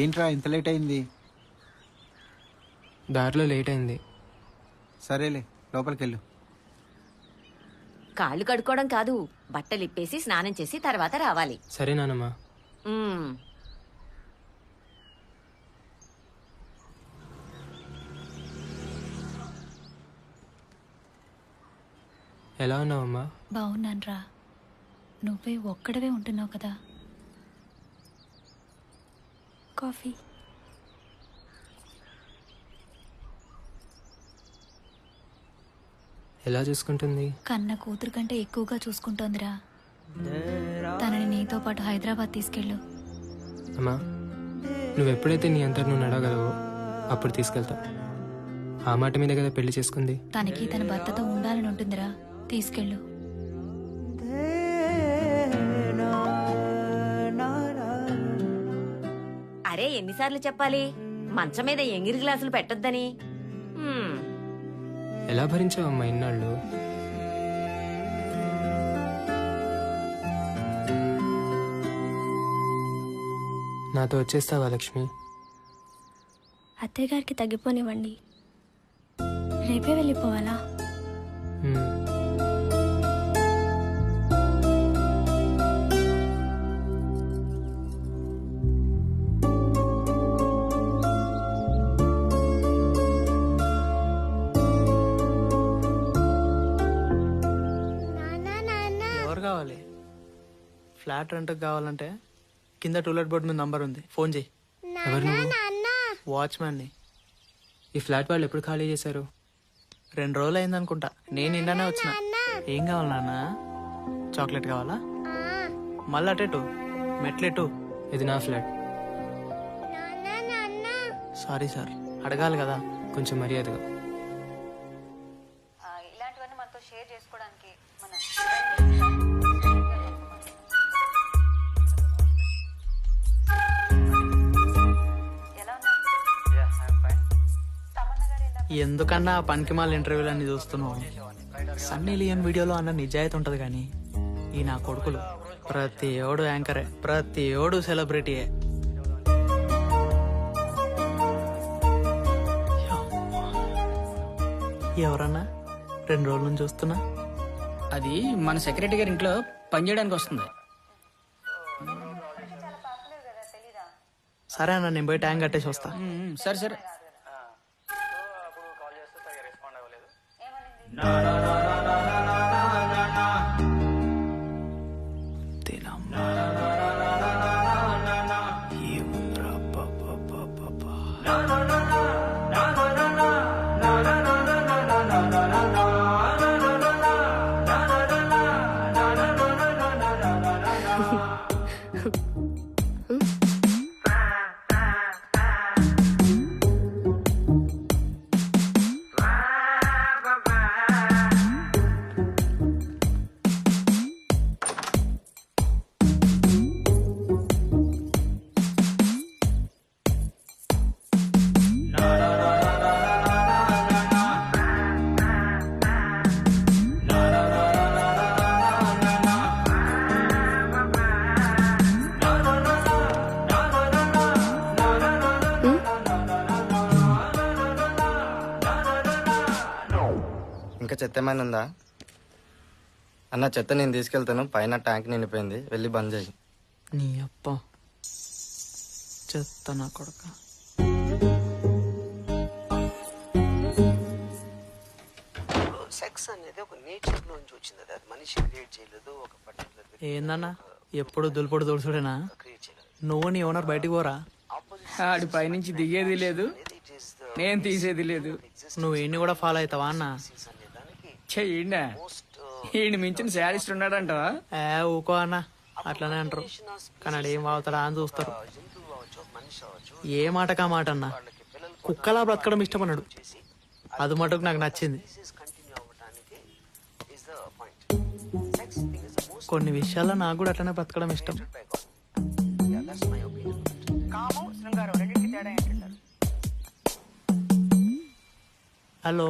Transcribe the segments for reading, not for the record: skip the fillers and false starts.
ఏంట్రా ఇంత లేట్ అయింది? దారిలో లేట్ అయింది. సరేలే, లోపలికి వెళ్ళు. కాళ్ళు కడుక్కోవడం కాదు, బట్టలు ఇప్పేసి స్నానం చేసి తర్వాత రావాలి. సరే నానమ్మా. ఉమ్. ఎలా ఉన్నావమ్మా? బాగున్నాన్రా. నువ్వే ఒక్కడవే ఉంటున్నావు కదా. కాఫీ. ఎలా చూసుకుంటుంది? కన్న కూతురు కంటే ఎక్కువగా చూసుకుంటోందిరా. తనని నీతో పాటు హైదరాబాద్ తీసుకెళ్ళు. అమ్మా, నువ్వెప్పుడైతే నీ అంతటి నువ్వు నడవగలవో అప్పుడు తీసుకెళ్తా. ఆ మాట మీద కదా పెళ్లి చేసుకుంది. తనకి తన భర్తతో ఉండాలని ఉంటుందిరా, తీసుకెళ్ళు. అరే ఎన్నిసార్లు చెప్పాలి మంచం మీద ఎంగిరి గ్లాసులు పెట్టొద్దని. ఉమ్. ఎలా భరించావమ్మా ఇన్నాళ్ళు? నాతో వచ్చేస్తావా లక్ష్మి? అత్తయ్య గారికి తగ్గిపోనివ్వండి, రేపే వెళ్ళిపోవాలా? ఉమ్. ఎవరు కావాలి? ఫ్లాట్ రెంట్కి కావాలంటే కింద టూలెట్ బోర్డు మీద నంబర్ ఉంది, ఫోన్ చేయి. ఎవరు నువ్వు? వాచ్మ్యాన్ని. ఈ ఫ్లాట్ వాళ్ళు ఎప్పుడు ఖాళీ చేశారు? 2 రోజులు అయింది అనుకుంటా. నేను నిన్ననే వచ్చిన. ఏం కావాలి నాన్న? చాక్లెట్ కావాలా? మళ్ళీ అటెటు మెట్లెటు. ఇది నా ఫ్లాట్. సారీ సార్, అడగాలి కదా. కొంచెం మర్యాదగా. ఇలాంటివన్నీ మనతో షేర్ చేసుకోవడానికి మన ఎందుకన్నా ఆ పనికిమాల ఇంటర్వ్యూలు అన్ని చూస్తున్నావు? సన్నీ లియోన్ వీడియోలో అన్న నిజాయితీ ఉంటది కానీ ఈ నా కొడుకులు ప్రతి ఏడు యాంకరే, ప్రతి ఏడు సెలబ్రిటీయే. ఎవరన్నా 2 రోజుల నుంచి చూస్తున్నా. అది మన సెక్రటరీ గారి ఇంట్లో పనిచేయడానికి వస్తుంది. సరే అన్న, నేను పోయి ట్యాంక్ కట్టేసి వస్తా. సరే సరే. ఇంకా చెత్త ఏమైనా ఉందా అన్న? చెత్త నేను తీసుకెళ్తాను, పైన ట్యాంక్ నిండిపోయింది, వెళ్ళి బంద్ చేయి. నీ అప్ప చెత్త నా కొడుక. సెక్స్ అనేది ఒక నేచర్ నుంచి వచ్చింది, అది మనిషి క్రియేట్ చేయలేదు. ఒక పర్టికులర్ ఏందన్నా ఎప్పుడు దులుపుడు దుడుచుడేనా? నువ్వు నీ ఓనర్ బయటికి పోరా. ఆడి పైనుంచి దిగేది లేదు, నేను తీసేది లేదు. నువ్వు ఈయన్ని కూడా ఫాలో అవుతావా అన్న? చెయ్యండి, ఈయన మించిన శారీస్ట్ ఉన్నాడంటవా? ఊకో అన్న, అట్లనే అంటారు కానీ ఆడు ఏం వాగుతాడా అని చూస్తారు. ఏ మాటకా మాట అన్న, కుక్కలా బ్రతకడం ఇష్టపడ్డాడు. అది మటుకు నాకు నచ్చింది. కొన్ని విషయాల్లో నాకు కూడా అట్లనే బ్రతకడం ఇష్టం. హలో,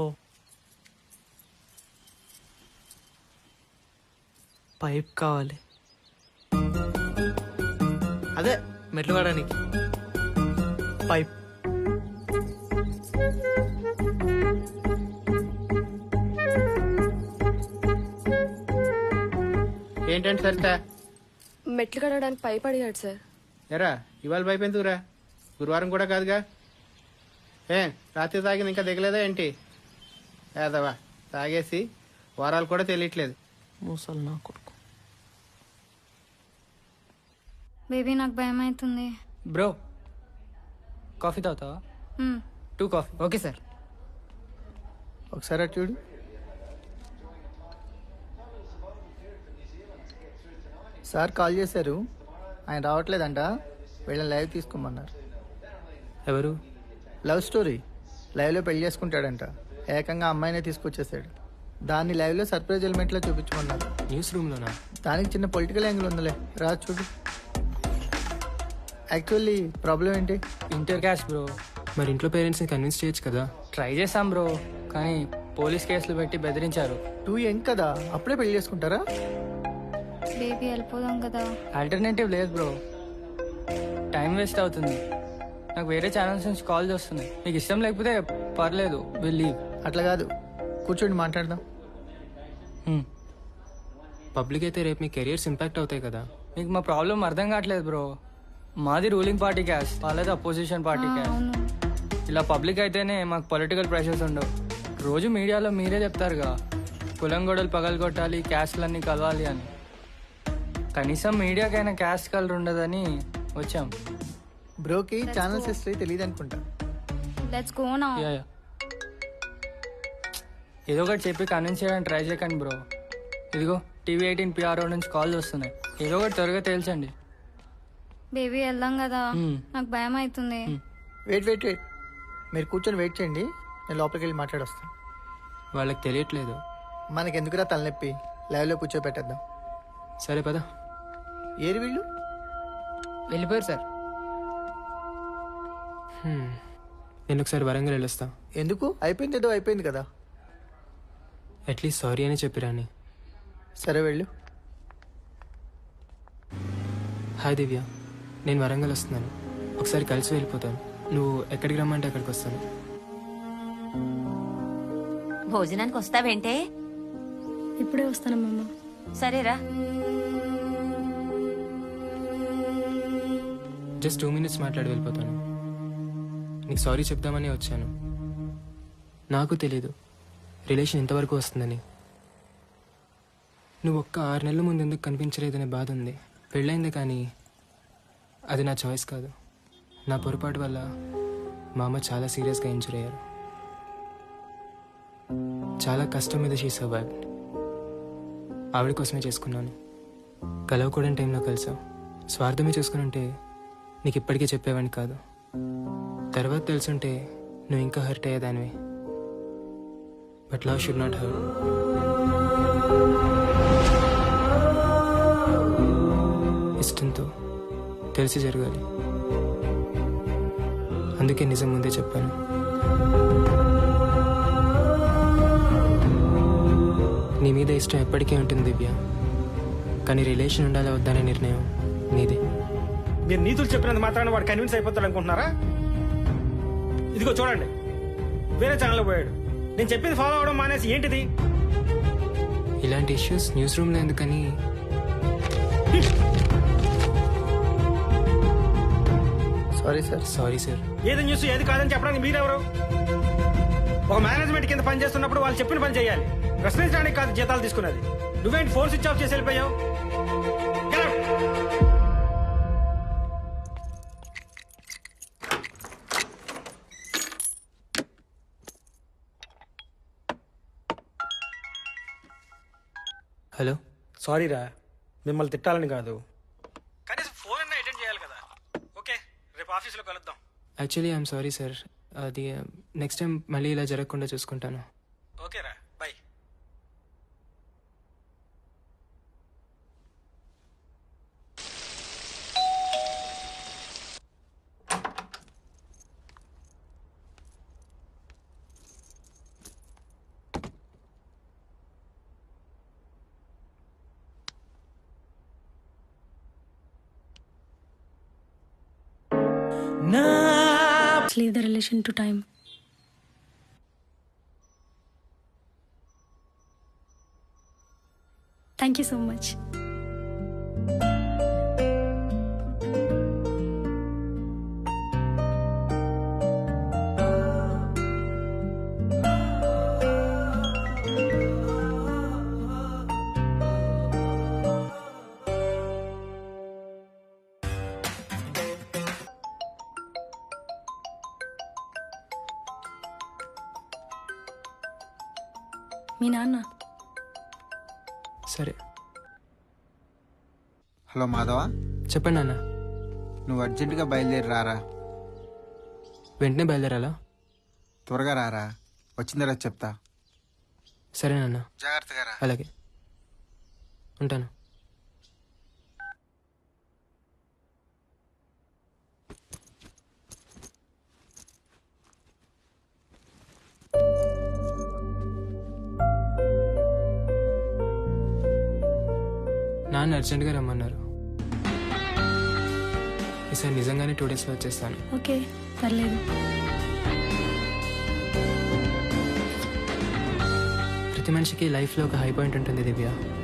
పైప్ కావాలి. అదే మెట్లు వాడడానికి. పైప్. ఏంటంటే సరిత మెట్లు కడగడానికి పైప్ అడిగాడు సార్. ఎరా ఇవాళ పైపు ఎందుకురా? గురువారం కూడా కాదుగా. ఏ రాత్రి తాగింది ఇంకా దిగలేదా ఏంటి? ఏదవా తాగేసి వారాలు కూడా తెలియట్లేదు. ముసలి నా కొడుకు. బేబీ నాకు భయం అవుతుంది. బ్రో కాఫీ తాగుతావా? 2 కాఫీ. Okay sir. ఒకసారి అటు చూడు. సార్ కాల్ చేశారు, ఆయన రావట్లేదంట, వీళ్ళని లైవ్ తీసుకోమన్నారు. ఎవరు? లవ్ స్టోరీ, లైవ్లో పెళ్లి చేసుకుంటాడంట. ఏకంగా అమ్మాయినే తీసుకొచ్చేసాడు. దాన్ని లైవ్లో సర్ప్రైజ్ ఎలిమెంట్లో చూపించమన్నారు. న్యూస్ రూమ్లోనా? దానికి చిన్న పొలిటికల్ యాంగిల్ ఉందిలే, రా చూడు. యాక్చువల్లీ ప్రాబ్లం ఏంటి? Inter caste bro. మరి ఇంట్లో పేరెంట్స్ని కన్విన్స్ చేయొచ్చు కదా. ట్రై చేశాం బ్రో, కానీ పోలీస్ కేసులు పెట్టి బెదిరించారు. 2 యంగ్ కదా, అప్పుడే పెళ్లి చేసుకుంటారా? బేబీ వెళ్ళిపోదాం కదా. ఆల్టర్నేటివ్ లేదు బ్రో, టైం వేస్ట్ అవుతుంది. నాకు వేరే ఛానల్స్ నుంచి కాల్స్ వస్తున్నాయి. మీకు ఇష్టం లేకపోతే పర్లేదు, విల్ లీవ్. అట్లా కాదు, కూర్చోండి మాట్లాడదాం. పబ్లిక్ అయితే రేపు మీ కెరియర్స్ ఇంపాక్ట్ అవుతాయి కదా. మీకు మా ప్రాబ్లం అర్థం కావట్లేదు బ్రో. మాది రూలింగ్ పార్టీ క్యాస్ట్, వాళ్ళది అపోజిషన్ పార్టీ క్యాస్ట్. ఇలా పబ్లిక్ అయితేనే మాకు పొలిటికల్ ప్రెషర్స్ ఉండవు. రోజు మీడియాలో మీరే చెప్తారుగా, కులం గొడవలు పగలగొట్టాలి, క్యాస్ట్లన్నీ కలవాలి అని. కనీసం మీడియాకైనా క్యాస్ట్ కలర్ ఉండదని వచ్చాం. బ్రోకి ఛానల్స్ హిస్టరీ తెలియదు అనుకుంటా. Let's go now. Yeah yeah. ఏదో ఒకటి చెప్పి కన్విన్స్ చేయడానికి ట్రై చేయకండి బ్రో. ఇదిగో టీవీ 18 PRO నుంచి కాల్స్ వస్తున్నాయి. ఏదో ఒకటి త్వరగా తేల్చండి. బేబీ వెళ్దాం కదా, నాకు భయం అవుతుంది. వెయిట్ వెయిట్ వెయిట్, మీరు కూర్చొని వెయిట్ చేయండి, నేను లోపలికి వెళ్ళి మాట్లాడొస్తాను. వాళ్ళకి తెలియట్లేదు. మనకెందుకురా తలనొప్పి, లైవ్లో కూర్చోబెట్టేద్దాం. సరే పద. ఏరి వీళ్ళు? వెళ్ళిపోయారు సార్. నేను ఒకసారి వరంగల్ వెళ్ళొస్తా. ఎందుకు? అయిపోయింది, ఏదో అయిపోయింది కదా. అట్లీస్ట్ సారీ అని చెప్పిరాని. సరే వెళ్ళు. హాయ్ దివ్య, నేను వరంగల్ వస్తున్నాను. ఒకసారి కలిసి వెళ్ళిపోతాను. నువ్వు ఎక్కడికి రమ్మంటే అక్కడికి వస్తాను. భోజనానికి వస్తావేంటే? ఇప్పుడే వస్తానమ్మమ్మ. సరేరా. జస్ట్ 2 minutes మాట్లాడి వెళ్ళిపోతాను. నీకు సారీ చెప్దామని వచ్చాను. నాకు తెలీదు రిలేషన్ ఇంతవరకు వస్తుందని. నువ్వు ఒక్క 6 నెలల ముందు ఎందుకు కనిపించలేదనే బాధ ఉంది. పెళ్ళైంది, కానీ అది నా చాయిస్ కాదు. నా పొరపాటు వల్ల మా అమ్మ చాలా సీరియస్గా ఇంజూర్ అయ్యారు. చాలా కష్టం మీద షీ సర్వైవ్డ్. ఆవిడ కోసమే చేసుకున్నాను. కలవకూడని టైంలో కలిసావు. స్వార్థమే చేసుకుని ఉంటే నీకు ఇప్పటికే చెప్పేవాడిని కాదు. తర్వాత తెలుసుంటే నువ్వు ఇంకా హర్ట్ అయ్యేదానివి. But love should not hurt. ఇష్టంతో తెలిసి జరగాలి. అందుకే నిజం ముందే చెప్పాను. నీ మీద ఇష్టం ఎప్పటికీ ఉంటుంది దివ్య, కానీ రిలేషన్ ఉండాలా వద్దనే నిర్ణయం నీదే. మీరు నీతులు చెప్పినంత మాత్రాన వాడు కన్విన్స్ అయిపోతాడు అనుకుంటున్నారా? ఇదిగో చూడండి, వేరే ఛానల్లో పోయాడు. నేను చెప్పింది ఫాలో అవడం మానేసి ఏంటిది? ఇలాంటి ఇష్యూస్ న్యూస్ రూమ్లో ఎందుకని. Sorry sir. Sorry sir. ఏది న్యూస్ ఏది కాదని చెప్పడానికి మీరెవరు? ఒక మేనేజ్మెంట్ కింద పని చేస్తున్నప్పుడు వాళ్ళు చెప్పిన పని చేయాలి. ప్రశ్నించడానికి కాదు జీతాలు తీసుకున్నది. నువ్వేంటి ఫోన్ స్విచ్ ఆఫ్ చేసి వెళ్ళిపోయావు? Get out! హలో. సారీ రా, మిమ్మల్ని తిట్టాలని కాదు, కనీసం ఫోన్ అన్నా అటెండ్ చేయాలి కదా. ఓకే, రేపు ఆఫీస్లో కలుద్దాం. Actually I'm sorry sir. అది నెక్స్ట్ టైం మళ్ళీ ఇలా జరగకుండా చూసుకుంటాను. ఓకే రా, బాయ్. నా let's leave the relation to time. Thank you so much. మీ నాన్న. సరే హలో మాధవ, చెప్పండి నాన్న. నువ్వు అర్జెంటుగా బయలుదేరి రారా. వెంటనే బయలుదేరాలా? త్వరగా రారా, వచ్చిన తర్వాత చెప్తా. సరే నాన్న, జాగ్రత్తగా రా. అలాగే ఉంటాను. నాన్న అర్జెంట్గా రమ్మన్నారు. ఈసారి నిజంగానే 2 డేస్లో వచ్చేస్తాను. ఓకే, పర్లేదు. ప్రతి మనిషికి లైఫ్లో ఒక హై పాయింట్ ఉంటుంది దివ్య.